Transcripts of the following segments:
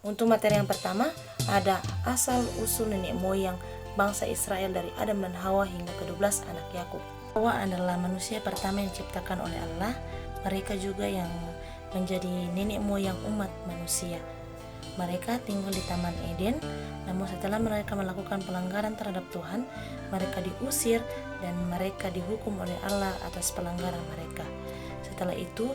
Untuk materi yang pertama, ada asal-usul nenek moyang bangsa Israel dari Adam dan Hawa hingga ke-12 anak Yakub. Hawa adalah manusia pertama yang diciptakan oleh Allah. Mereka juga yang menjadi nenek moyang umat manusia. Mereka tinggal di Taman Eden, namun setelah mereka melakukan pelanggaran terhadap Tuhan, mereka diusir dan mereka dihukum oleh Allah atas pelanggaran mereka. Setelah itu,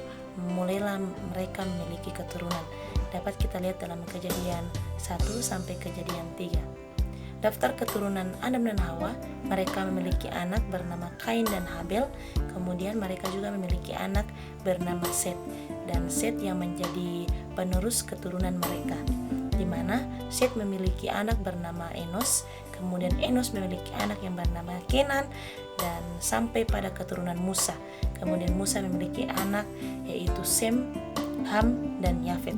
mulailah mereka memiliki keturunan. Dapat kita lihat dalam Kejadian 1 sampai Kejadian 3. Daftar keturunan Adam dan Hawa, mereka memiliki anak bernama Kain dan Habel. Kemudian mereka juga memiliki anak bernama Set, dan Set yang menjadi penerus keturunan mereka, di mana Set memiliki anak bernama Enos, kemudian Enos memiliki anak yang bernama Kenan, dan sampai pada keturunan Musa. Kemudian Musa memiliki anak yaitu Sem, Ham, dan Yafet.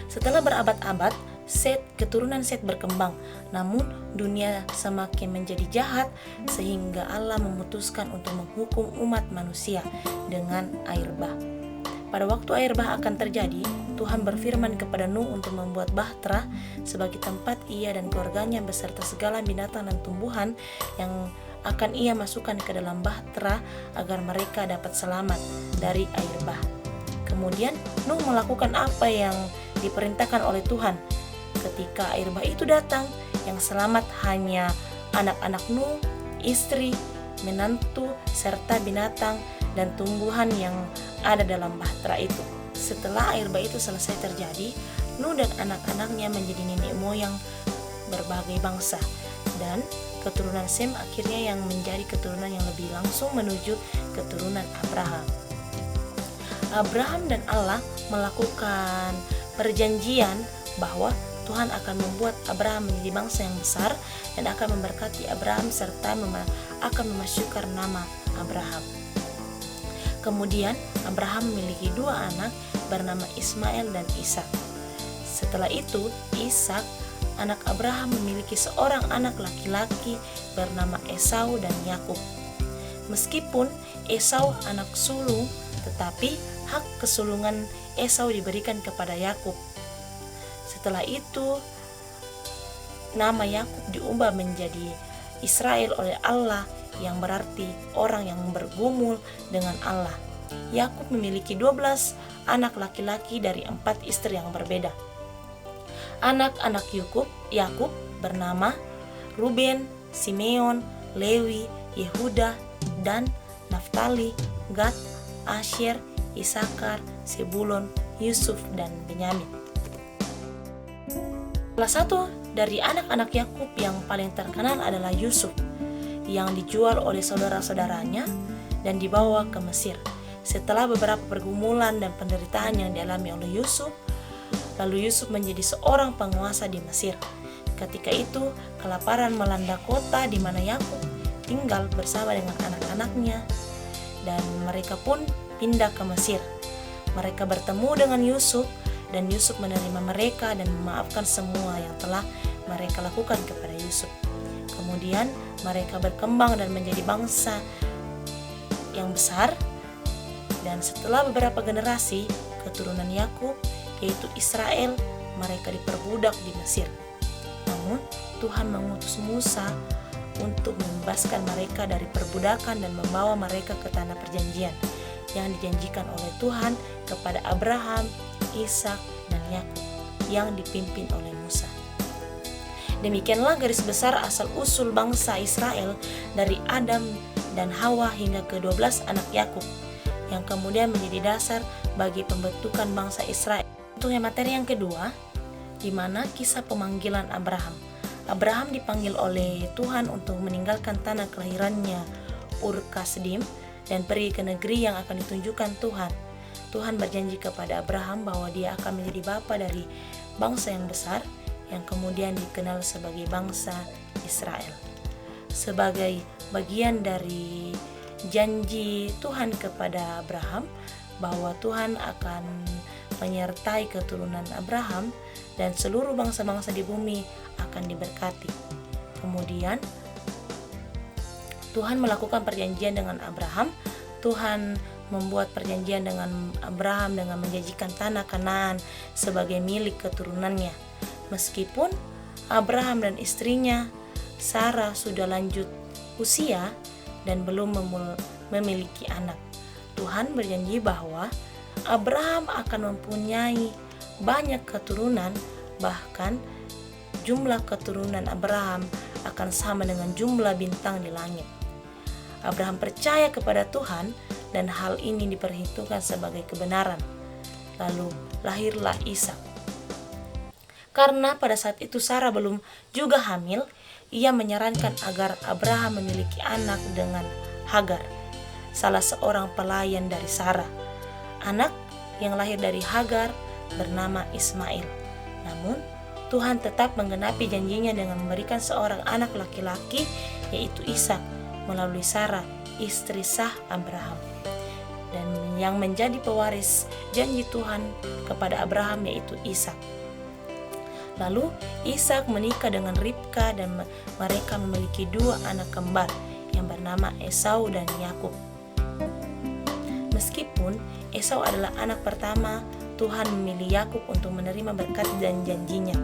Setelah berabad-abad, keturunan Set berkembang, namun dunia semakin menjadi jahat sehingga Allah memutuskan untuk menghukum umat manusia dengan air bah. Pada waktu air bah akan terjadi, Tuhan berfirman kepada Nuh untuk membuat bahtera sebagai tempat ia dan keluarganya beserta segala binatang dan tumbuhan yang akan ia masukkan ke dalam bahtera agar mereka dapat selamat dari air bah. Kemudian Nuh melakukan apa yang diperintahkan oleh Tuhan. Ketika air bah itu datang, yang selamat hanya anak-anak Nuh, istri, menantu, serta binatang dan tumbuhan yang ada dalam bahtera itu. Setelah air bah itu selesai terjadi, Nuh dan anak-anaknya menjadi nenek moyang berbagai bangsa, dan keturunan Sem akhirnya yang menjadi keturunan yang lebih langsung menuju keturunan Abraham. Abraham dan Allah melakukan perjanjian bahwa Tuhan akan membuat Abraham menjadi bangsa yang besar dan akan memberkati Abraham serta akan memasyurkan nama Abraham. Kemudian Abraham memiliki 2 anak bernama Ismail dan Ishak. Setelah itu, Ishak, anak Abraham, memiliki seorang anak laki-laki bernama Esau dan Yakub. Meskipun Esau anak sulung, tetapi hak kesulungan Esau diberikan kepada Yakub. Setelah itu, nama Yakub diubah menjadi Israel oleh Allah, yang berarti orang yang bergumul dengan Allah. Yakub memiliki 12 anak laki-laki dari 4 istri yang berbeda. Anak-anak Yakub bernama Ruben, Simeon, Lewi, Yehuda, Dan, Naftali, Gad, Asher, Isakar, Sebulon, Yusuf, dan Benyamin. Salah satu dari anak-anak Yakub yang paling terkenal adalah Yusuf, yang dijual oleh saudara-saudaranya dan dibawa ke Mesir. Setelah beberapa pergumulan dan penderitaan yang dialami oleh Yusuf, lalu Yusuf menjadi seorang penguasa di Mesir. Ketika itu, kelaparan melanda kota di mana Yakub tinggal bersama dengan anak-anaknya, dan mereka pun pindah ke Mesir. Mereka bertemu dengan Yusuf, dan Yusuf menerima mereka dan memaafkan semua yang telah mereka lakukan kepada Yusuf. Kemudian mereka berkembang dan menjadi bangsa yang besar. Dan setelah beberapa generasi, keturunan Yakub, yaitu Israel, mereka diperbudak di Mesir. Namun Tuhan mengutus Musa untuk membebaskan mereka dari perbudakan dan membawa mereka ke tanah perjanjian yang dijanjikan oleh Tuhan kepada Abraham, Ishak, dan Yakub yang dipimpin oleh Musa. Demikianlah garis besar asal-usul bangsa Israel dari Adam dan Hawa hingga ke-12 anak Yakub, yang kemudian menjadi dasar bagi pembentukan bangsa Israel. Untuk materi yang kedua, di mana kisah pemanggilan Abraham. Abraham dipanggil oleh Tuhan untuk meninggalkan tanah kelahirannya Ur Kasdim dan pergi ke negeri yang akan ditunjukkan Tuhan. Tuhan berjanji kepada Abraham bahwa dia akan menjadi bapa dari bangsa yang besar yang kemudian dikenal sebagai bangsa Israel. Sebagai bagian dari janji Tuhan kepada Abraham bahwa Tuhan akan menyertai keturunan Abraham dan seluruh bangsa-bangsa di bumi akan diberkati. Kemudian Tuhan melakukan perjanjian dengan Abraham. Tuhan membuat perjanjian dengan Abraham dengan menjanjikan tanah Kanaan sebagai milik keturunannya. Meskipun Abraham dan istrinya Sarah sudah lanjut usia dan belum memiliki anak, Tuhan berjanji bahwa Abraham akan mempunyai banyak keturunan, bahkan jumlah keturunan Abraham akan sama dengan jumlah bintang di langit. Abraham percaya kepada Tuhan dan hal ini diperhitungkan sebagai kebenaran. Lalu lahirlah Ishak. Karena pada saat itu Sarah belum juga hamil, ia menyarankan agar Abraham memiliki anak dengan Hagar, salah seorang pelayan dari Sarah. Anak yang lahir dari Hagar bernama Ismail. Namun Tuhan tetap menggenapi janjinya dengan memberikan seorang anak laki-laki, yaitu Ishak, melalui Sarah, istri sah Abraham, dan yang menjadi pewaris janji Tuhan kepada Abraham, yaitu Ishak. Lalu Ishak menikah dengan Ribka dan mereka memiliki 2 anak kembar yang bernama Esau dan Yakub. Meskipun Esau adalah anak pertama, Tuhan memilih Yakub untuk menerima berkat dan janjinya.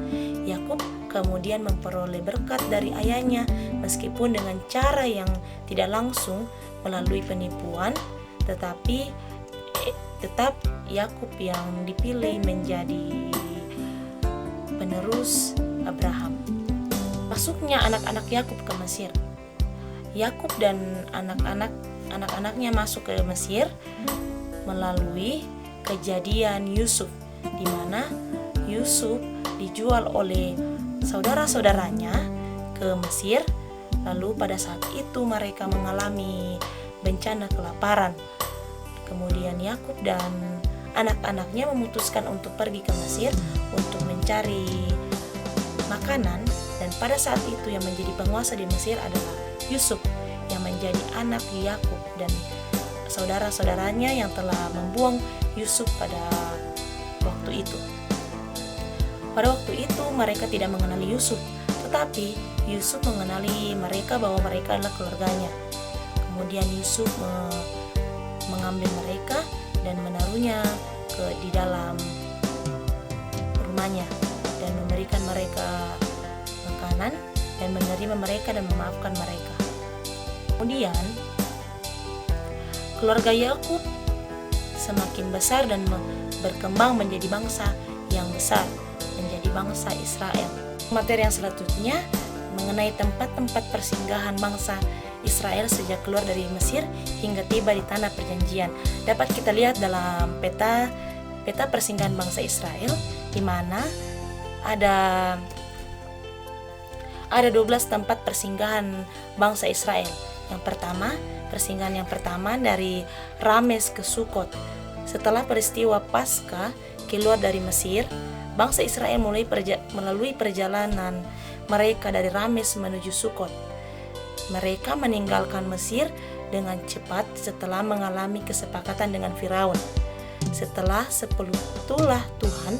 Yakub kemudian memperoleh berkat dari ayahnya, meskipun dengan cara yang tidak langsung melalui penipuan, tetapi tetap Yakub yang dipilih menjadi penerus Abraham. Masuknya anak-anak Yakub ke Mesir. Yakub dan anak-anaknya masuk ke Mesir melalui kejadian Yusuf, di mana Yusuf dijual oleh saudara-saudaranya ke Mesir. Lalu pada saat itu mereka mengalami bencana kelaparan. Kemudian Yakub dan anak-anaknya memutuskan untuk pergi ke Mesir untuk mencari makanan, dan pada saat itu yang menjadi penguasa di Mesir adalah Yusuf yang menjadi anak Yakub dan saudara-saudaranya yang telah membuang Yusuf pada waktu itu. Pada waktu itu mereka tidak mengenali Yusuf, tetapi Yusuf mengenali mereka bahwa mereka adalah keluarganya. Kemudian Yusuf mengambil mereka dan menaruhnya di dalam rumahnya dan memberikan mereka makanan dan menerima mereka dan memaafkan mereka. Kemudian keluarga Yakub semakin besar dan berkembang menjadi bangsa yang besar, menjadi bangsa Israel. Materi yang selanjutnya mengenai tempat-tempat persinggahan bangsa Israel sejak keluar dari Mesir hingga tiba di tanah perjanjian. Dapat kita lihat dalam peta persinggahan bangsa Israel, di mana ada 12 tempat persinggahan bangsa Israel. Yang pertama, persinggahan yang pertama dari Rames ke Sukot. Setelah peristiwa Paskah keluar dari Mesir, bangsa Israel melalui perjalanan mereka dari Rames menuju Sukot. Mereka meninggalkan Mesir dengan cepat setelah mengalami kesepakatan dengan Firaun. Setelah 10 tulah Tuhan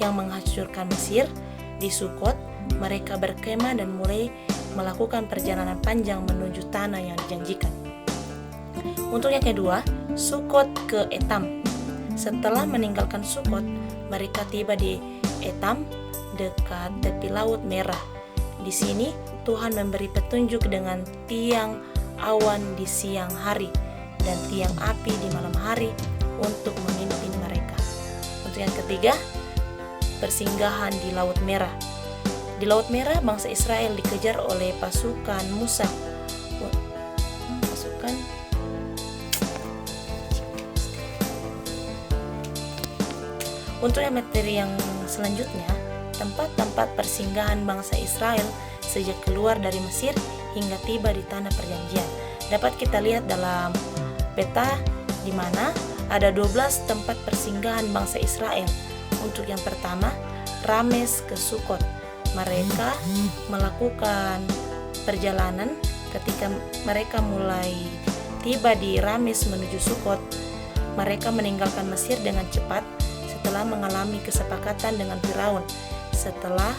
yang menghancurkan Mesir di Sukot, mereka berkemah dan mulai melakukan perjalanan panjang menuju tanah yang dijanjikan. Untuk yang kedua, Sukot ke Etam. Setelah meninggalkan Sukot, mereka tiba di Etam dekat tepi Laut Merah. Di sini Tuhan memberi petunjuk dengan tiang awan di siang hari dan tiang api di malam hari untuk memimpin mereka. Untuk yang ketiga, persinggahan di Laut Merah. Di Laut Merah, bangsa Israel dikejar oleh pasukan Musa. Untuk yang materi yang selanjutnya, tempat-tempat persinggahan bangsa Israel sejak keluar dari Mesir hingga tiba di tanah perjanjian. Dapat kita lihat dalam peta di mana ada 12 tempat persinggahan bangsa Israel. Untuk yang pertama, Rames ke Sukot. Mereka melakukan perjalanan ketika mereka mulai tiba di Rames menuju Sukot. Mereka meninggalkan Mesir dengan cepat setelah mengalami kesepakatan dengan Firaun setelah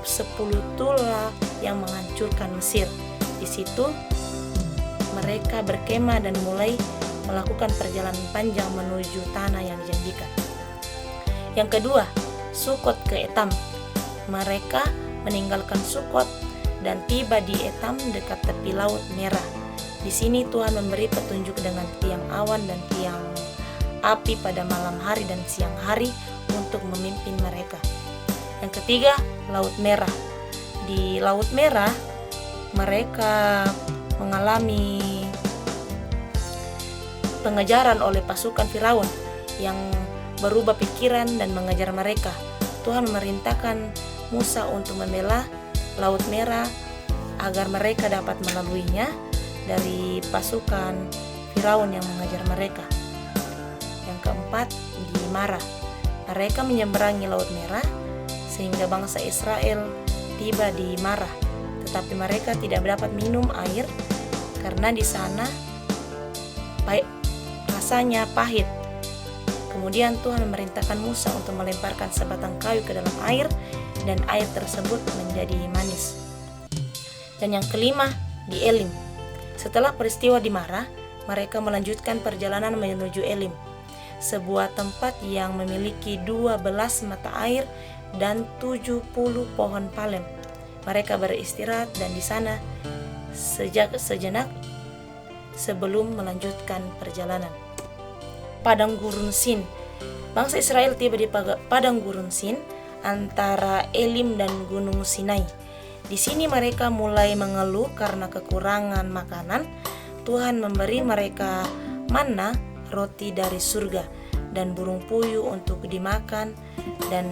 10 tulah yang menghancurkan Mesir. Di situ mereka berkemah dan mulai melakukan perjalanan panjang menuju tanah yang dijanjikan. Yang kedua, Sukot ke Etam. Mereka meninggalkan Sukot dan tiba di Etam dekat tepi Laut Merah. Di sini Tuhan memberi petunjuk dengan tiang awan dan tiang api pada malam hari dan siang hari untuk memimpin mereka. Yang ketiga, Laut Merah. Di Laut Merah mereka mengalami pengejaran oleh pasukan Firaun yang berubah pikiran dan mengejar mereka. Tuhan memerintahkan Musa untuk membela Laut Merah agar mereka dapat melaluinya dari pasukan Firaun yang mengejar mereka. Yang keempat, di Marah. Mereka menyeberangi Laut Merah sehingga bangsa Israel tiba di Marah, tetapi mereka tidak dapat minum air karena di sana rasanya pahit. Kemudian Tuhan memerintahkan Musa untuk melemparkan sebatang kayu ke dalam air dan air tersebut menjadi manis. Dan yang kelima, di Elim. Setelah peristiwa di Marah, mereka melanjutkan perjalanan menuju Elim, sebuah tempat yang memiliki 12 mata air dan 70 pohon palem. Mereka beristirahat dan di sana sejenak sebelum melanjutkan perjalanan. Padang gurun Sin. Bangsa Israel tiba di padang gurun Sin antara Elim dan Gunung Sinai. Di sini mereka mulai mengeluh karena kekurangan makanan. Tuhan memberi mereka manna, roti dari surga, dan burung puyuh untuk dimakan, dan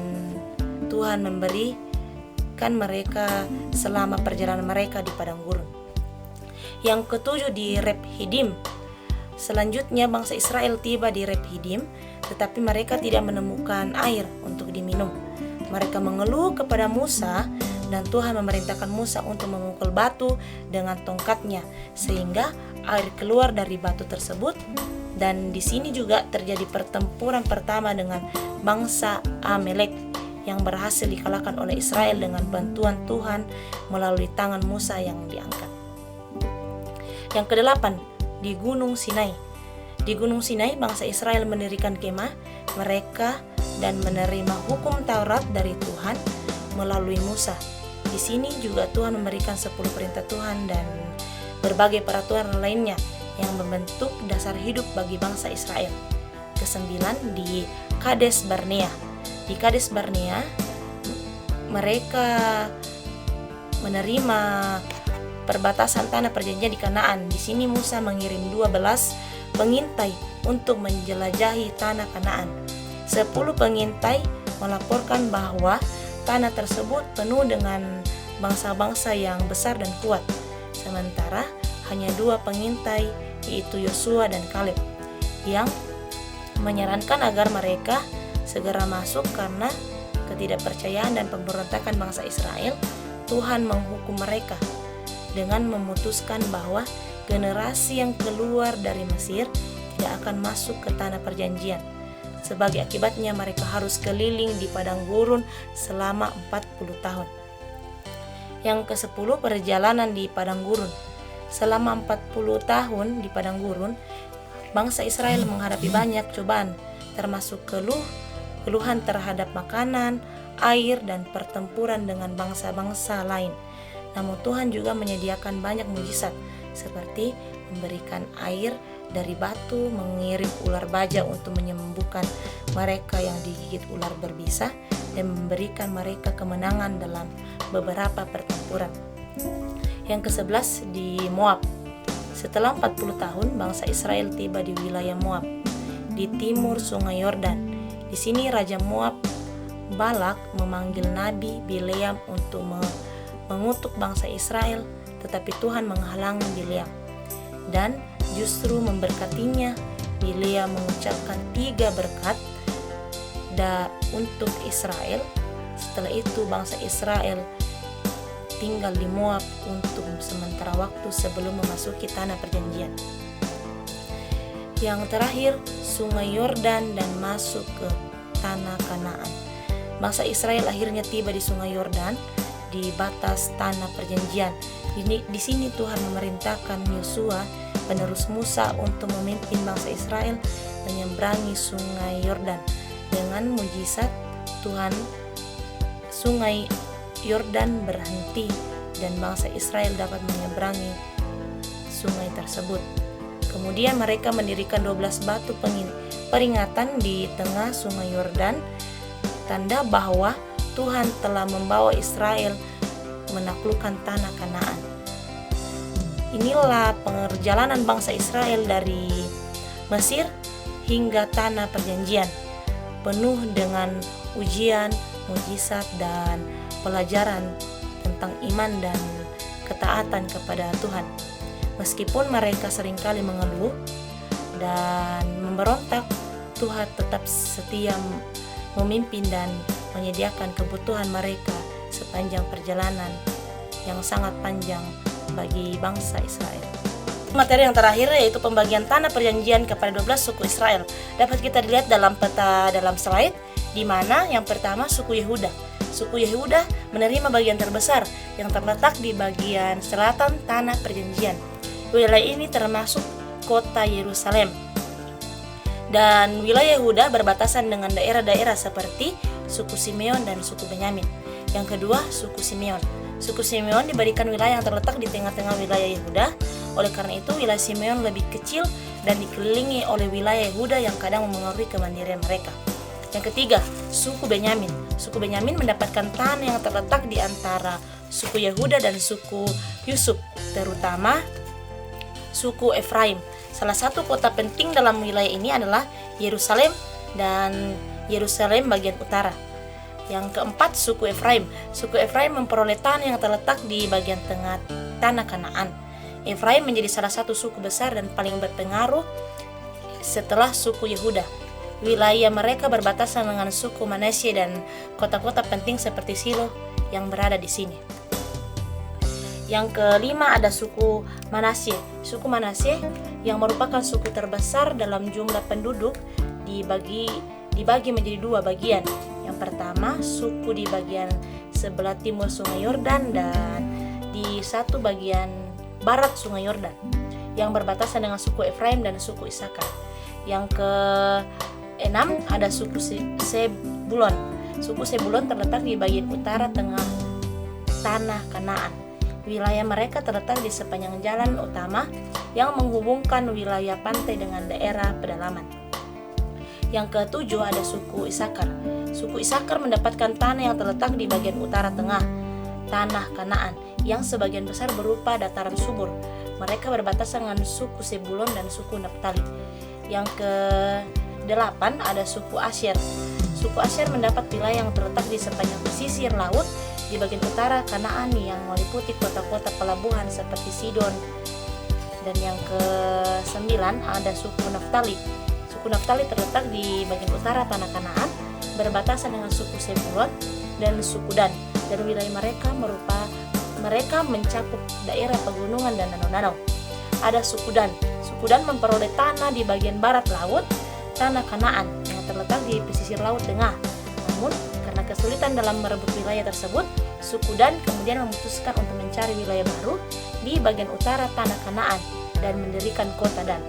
Tuhan memberikan mereka selama perjalanan mereka di padang gurun. Yang ketujuh, di Rephidim. Selanjutnya bangsa Israel tiba di Rephidim, tetapi mereka tidak menemukan air untuk diminum. Mereka mengeluh kepada Musa dan Tuhan memerintahkan Musa untuk memukul batu dengan tongkatnya sehingga air keluar dari batu tersebut. Dan di sini juga terjadi pertempuran pertama dengan bangsa Amalek yang berhasil dikalahkan oleh Israel dengan bantuan Tuhan melalui tangan Musa yang diangkat. Yang kedelapan, di Gunung Sinai. Di Gunung Sinai bangsa Israel mendirikan kemah mereka dan menerima hukum Taurat dari Tuhan melalui Musa. Di sini juga Tuhan memberikan 10 perintah Tuhan dan berbagai peraturan lainnya yang membentuk dasar hidup bagi bangsa Israel. Kesembilan, di Kades Barnea. Di Kades Barnea mereka menerima perbatasan tanah perjanjian di Kanaan. Di sini Musa mengirim 12 pengintai untuk menjelajahi tanah Kanaan. 10 pengintai melaporkan bahwa tanah tersebut penuh dengan bangsa-bangsa yang besar dan kuat. Sementara hanya 2 pengintai, yaitu Yosua dan Kaleb, yang menyarankan agar mereka segera masuk karena ketidakpercayaan dan pemberontakan bangsa Israel. Tuhan menghukum mereka dengan memutuskan bahwa generasi yang keluar dari Mesir tidak akan masuk ke tanah perjanjian. Sebagai akibatnya mereka harus keliling di padang gurun selama 40 tahun. Yang ke-10, perjalanan di padang gurun. Selama 40 tahun di padang gurun, bangsa Israel menghadapi banyak cobaan, termasuk keluhan terhadap makanan, air, dan pertempuran dengan bangsa-bangsa lain. Namun Tuhan juga menyediakan banyak mujizat, seperti memberikan air dari batu, mengirim ular baja untuk menyembuhkan mereka yang digigit ular berbisa, dan memberikan mereka kemenangan dalam beberapa pertempuran. Yang ke-11, di Moab. Setelah 40 tahun, bangsa Israel tiba di wilayah Moab, di timur sungai Yordan. Di sini Raja Moab, Balak, memanggil Nabi Bileam untuk mengutuk bangsa Israel, tetapi Tuhan menghalangi Bileam dan justru memberkatinya. Bileam mengucapkan 3 berkat untuk Israel. Setelah itu bangsa Israel tinggal di Moab untuk sementara waktu sebelum memasuki tanah perjanjian. Yang terakhir, sungai Yordan dan masuk ke tanah Kanaan. Bangsa Israel akhirnya tiba di sungai Yordan, di batas tanah perjanjian. Di sini Tuhan memerintahkan Yosua penerus Musa untuk memimpin bangsa Israel menyeberangi sungai Yordan. Dengan mujizat Tuhan, sungai Yordan berhenti dan bangsa Israel dapat menyeberangi sungai tersebut. Kemudian mereka mendirikan 12 batu peringatan di tengah sungai Yordan, tanda bahwa Tuhan telah membawa Israel menaklukkan tanah Kanaan. Inilah perjalanan bangsa Israel dari Mesir hingga tanah perjanjian, penuh dengan ujian, mujizat, dan pelajaran tentang iman dan ketaatan kepada Tuhan. Meskipun mereka seringkali mengeluh dan memberontak, Tuhan tetap setia memimpin dan menyediakan kebutuhan mereka sepanjang perjalanan yang sangat panjang bagi bangsa Israel. Materi yang terakhir yaitu pembagian tanah perjanjian kepada 12 suku Israel. Dapat kita lihat dalam peta dalam slide, di mana yang pertama suku Yehuda. Suku Yehuda menerima bagian terbesar yang terletak di bagian selatan tanah perjanjian. Wilayah ini termasuk kota Yerusalem. Dan wilayah Yehuda berbatasan dengan daerah-daerah seperti suku Simeon dan suku Benyamin. Yang kedua, suku Simeon. Suku Simeon diberikan wilayah yang terletak di tengah-tengah wilayah Yehuda. Oleh karena itu, wilayah Simeon lebih kecil dan dikelilingi oleh wilayah Yehuda yang kadang mempengaruhi kemandirian mereka. Yang ketiga, suku Benyamin. Suku Benyamin mendapatkan tanah yang terletak di antara suku Yehuda dan suku Yusuf, terutama suku Efraim. Salah satu kota penting dalam wilayah ini adalah Yerusalem dan Yerusalem bagian utara. Yang keempat, suku Efraim. Suku Efraim memperoleh tanah yang terletak di bagian tengah tanah Kanaan. Efraim menjadi salah satu suku besar dan paling berpengaruh setelah suku Yehuda. Wilayah mereka berbatasan dengan suku Manasye dan kota-kota penting seperti Silo yang berada di sini. Yang kelima ada suku Manasye. Suku Manasye yang merupakan suku terbesar dalam jumlah penduduk dibagi menjadi dua bagian. Yang pertama, suku di bagian sebelah timur Sungai Yordan dan di satu bagian barat Sungai Yordan yang berbatasan dengan suku Efraim dan suku Isakar. Yang keenam ada suku Sebulon. Suku Sebulon terletak di bagian utara tengah tanah Kanaan. Wilayah mereka terletak di sepanjang jalan utama yang menghubungkan wilayah pantai dengan daerah pedalaman. Yang ketujuh ada suku Isakar. Suku Isakar mendapatkan tanah yang terletak di bagian utara tengah tanah Kanaan yang sebagian besar berupa dataran subur. Mereka berbatasan dengan suku Sebulon dan suku Naftali. Yang ke-8 ada suku Asyer. Suku Asyer mendapat wilayah yang terletak di sepanjang pesisir laut di bagian utara Kanaan yang meliputi kota-kota pelabuhan seperti Sidon. Dan yang ke-9 ada suku Naftali. Suku Naftali terletak di bagian utara tanah Kanaan, berbatasan dengan suku Sebulon dan suku Dan. Dan wilayah mereka mencakup daerah pegunungan dan danau-danau. Ada suku Dan. Suku Dan memperoleh tanah di bagian barat laut tanah Kanaan yang terletak di pesisir laut tengah. Namun karena kesulitan dalam merebut wilayah tersebut, suku Dan kemudian memutuskan untuk mencari wilayah baru di bagian utara tanah Kanaan dan mendirikan kota Dan.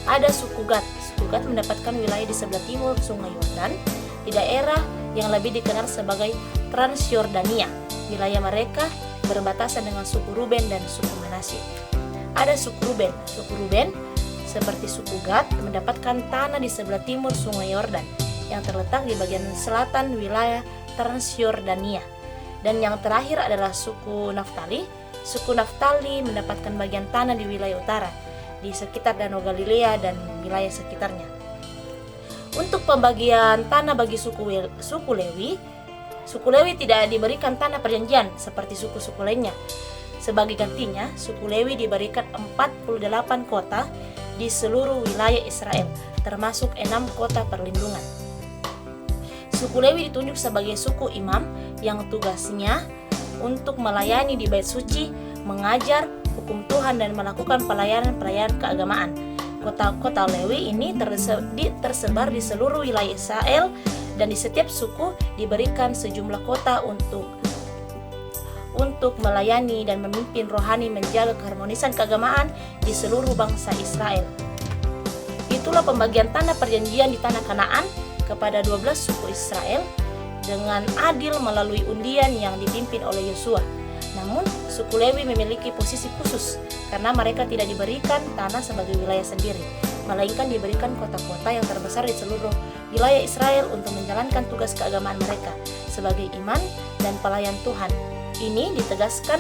Ada suku Gad. Suku Gad mendapatkan wilayah di sebelah timur Sungai Yordan di daerah yang lebih dikenal sebagai Transyordania. Wilayah mereka berbatasan dengan suku Ruben dan suku Manasye. Ada suku Ruben. Suku Ruben seperti suku Gad mendapatkan tanah di sebelah timur Sungai Yordan yang terletak di bagian selatan wilayah Transyordania. Dan yang terakhir adalah suku Naftali. Suku Naftali mendapatkan bagian tanah di wilayah utara di sekitar Danau Galilea dan wilayah sekitarnya. Untuk pembagian tanah bagi suku Lewi tidak diberikan tanah perjanjian seperti suku-suku lainnya. Sebagai gantinya, suku Lewi diberikan 48 kota di seluruh wilayah Israel, termasuk 6 kota perlindungan. Suku Lewi ditunjuk sebagai suku imam yang tugasnya untuk melayani di bait suci, mengajar hukum Tuhan dan melakukan pelayanan-pelayanan keagamaan. Kota-kota Lewi ini tersebar di seluruh wilayah Israel dan di setiap suku diberikan sejumlah kota untuk melayani dan memimpin rohani menjaga keharmonisan keagamaan di seluruh bangsa Israel. Itulah pembagian tanah perjanjian di tanah Kanaan kepada 12 suku Israel dengan adil melalui undian yang dipimpin oleh Yosua. Namun, suku Lewi memiliki posisi khusus karena mereka tidak diberikan tanah sebagai wilayah sendiri, melainkan diberikan kota-kota yang terbesar di seluruh wilayah Israel untuk menjalankan tugas keagamaan mereka sebagai imam dan pelayan Tuhan. Ini ditegaskan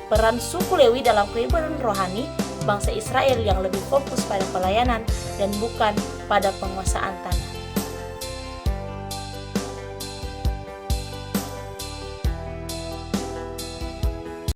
peran suku Lewi dalam kehidupan rohani bangsa Israel yang lebih fokus pada pelayanan dan bukan pada penguasaan tanah.